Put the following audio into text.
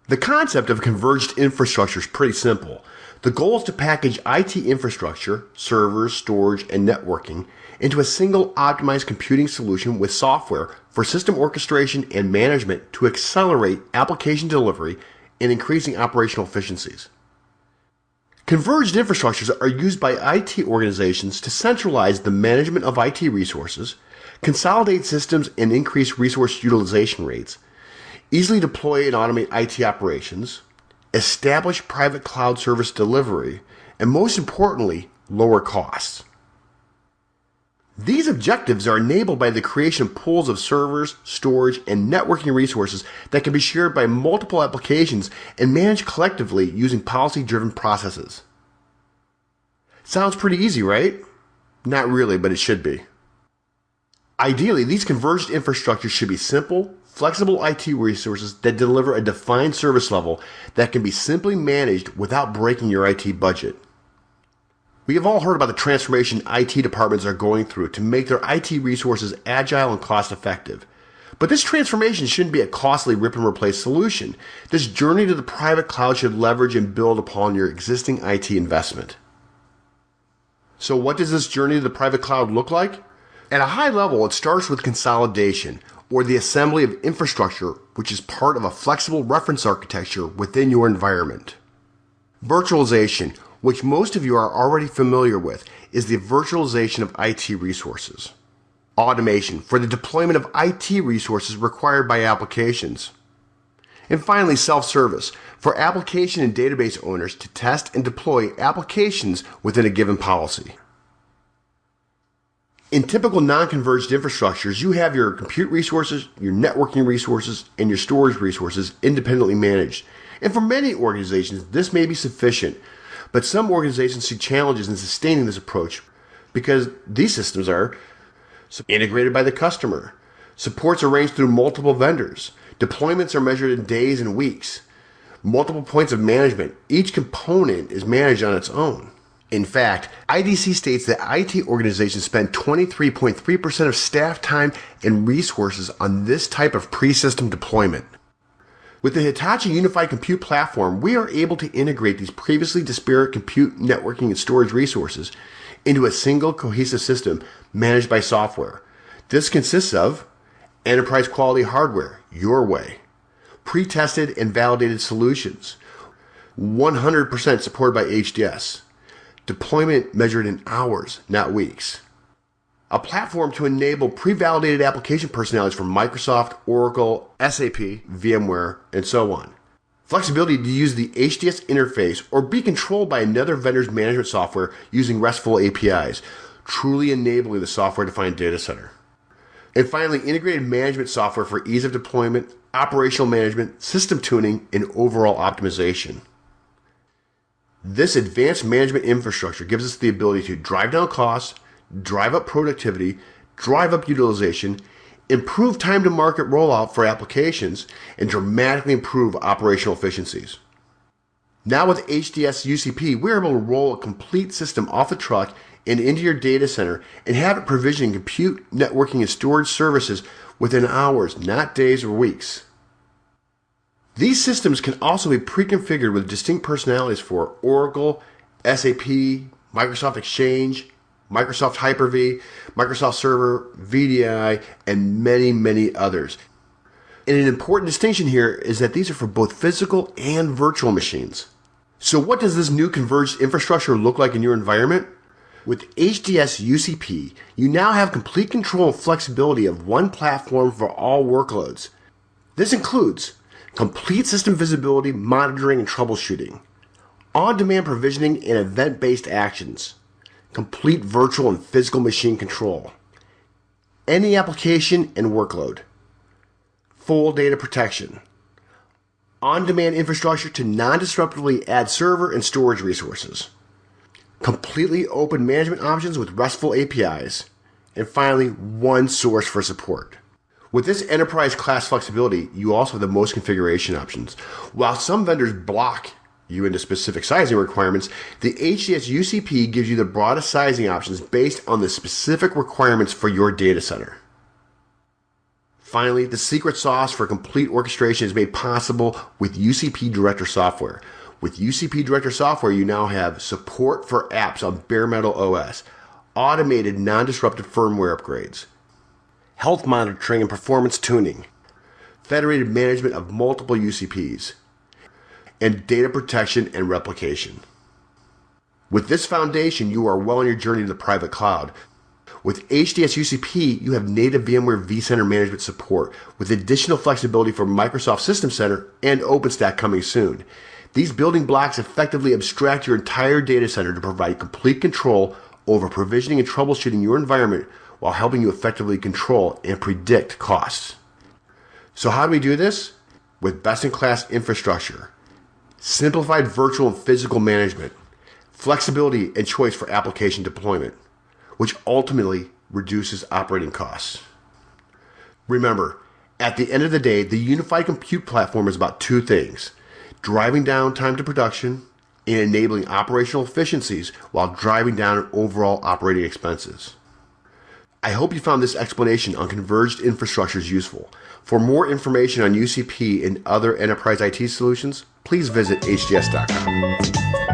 The concept of converged infrastructure is pretty simple. The goal is to package IT infrastructure, servers, storage, and networking into a single optimized computing solution with software for system orchestration and management to accelerate application delivery and increasing operational efficiencies. Converged infrastructures are used by IT organizations to centralize the management of IT resources, consolidate systems and increase resource utilization rates, easily deploy and automate IT operations, establish private cloud service delivery, and most importantly, lower costs. These objectives are enabled by the creation of pools of servers, storage, and networking resources that can be shared by multiple applications and managed collectively using policy-driven processes. Sounds pretty easy, right? Not really, but it should be. Ideally, these converged infrastructures should be simple, flexible IT resources that deliver a defined service level that can be simply managed without breaking your IT budget. We have all heard about the transformation IT departments are going through to make their IT resources agile and cost-effective. But this transformation shouldn't be a costly rip-and-replace solution. This journey to the private cloud should leverage and build upon your existing IT investment. So what does this journey to the private cloud look like? At a high level, it starts with consolidation, or the assembly of infrastructure, which is part of a flexible reference architecture within your environment. Virtualization, which most of you are already familiar with, is the virtualization of IT resources. Automation, for the deployment of IT resources required by applications. And finally, self-service, for application and database owners to test and deploy applications within a given policy. In typical non-converged infrastructures, you have your compute resources, your networking resources, and your storage resources independently managed. And for many organizations, this may be sufficient, but some organizations see challenges in sustaining this approach because these systems are integrated by the customer, support's arranged through multiple vendors, deployments are measured in days and weeks, multiple points of management, each component is managed on its own. In fact, IDC states that IT organizations spend 23.3% of staff time and resources on this type of pre-system deployment. With the Hitachi Unified Compute Platform, we are able to integrate these previously disparate compute, networking, and storage resources into a single cohesive system managed by software. This consists of enterprise quality hardware, your way, pre-tested and validated solutions, 100% supported by HDS, deployment measured in hours, not weeks. A platform to enable pre-validated application personalities from Microsoft, Oracle, SAP, VMware, and so on. Flexibility to use the HDS interface or be controlled by another vendor's management software using RESTful APIs, truly enabling the software-defined data center. And finally, integrated management software for ease of deployment, operational management, system tuning, and overall optimization. This advanced management infrastructure gives us the ability to drive down costs, drive up productivity, drive up utilization, improve time to market rollout for applications, and dramatically improve operational efficiencies. Now with HDS UCP, we're able to roll a complete system off the truck and into your data center and have it provisioning compute, networking, and storage services within hours, not days or weeks. These systems can also be pre-configured with distinct personalities for Oracle, SAP, Microsoft Exchange, Microsoft Hyper-V, Microsoft Server, VDI, and many, many others. And an important distinction here is that these are for both physical and virtual machines. So what does this new converged infrastructure look like in your environment? With HDS UCP, you now have complete control and flexibility of one platform for all workloads. This includes complete system visibility, monitoring, and troubleshooting, on-demand provisioning and event-based actions, complete virtual and physical machine control, any application and workload, full data protection, on-demand infrastructure to non-disruptively add server and storage resources, completely open management options with RESTful APIs, and finally, one source for support. With this enterprise class flexibility, you also have the most configuration options. While some vendors block you into specific sizing requirements, the HDS UCP gives you the broadest sizing options based on the specific requirements for your data center. Finally, the secret sauce for complete orchestration is made possible with UCP Director software. With UCP Director software, you now have support for apps on bare metal OS, automated non-disruptive firmware upgrades, health monitoring and performance tuning, federated management of multiple UCPs, and data protection and replication. With this foundation, you are well on your journey to the private cloud. With HDS UCP, you have native VMware vCenter management support with additional flexibility for Microsoft System Center and OpenStack coming soon. These building blocks effectively abstract your entire data center to provide complete control over provisioning and troubleshooting your environment while helping you effectively control and predict costs. So how do we do this? With best-in-class infrastructure, simplified virtual and physical management, flexibility and choice for application deployment, which ultimately reduces operating costs. Remember, at the end of the day, the unified compute platform is about two things: driving down time to production and enabling operational efficiencies while driving down overall operating expenses. I hope you found this explanation on converged infrastructures useful. For more information on UCP and other enterprise IT solutions, please visit hds.com.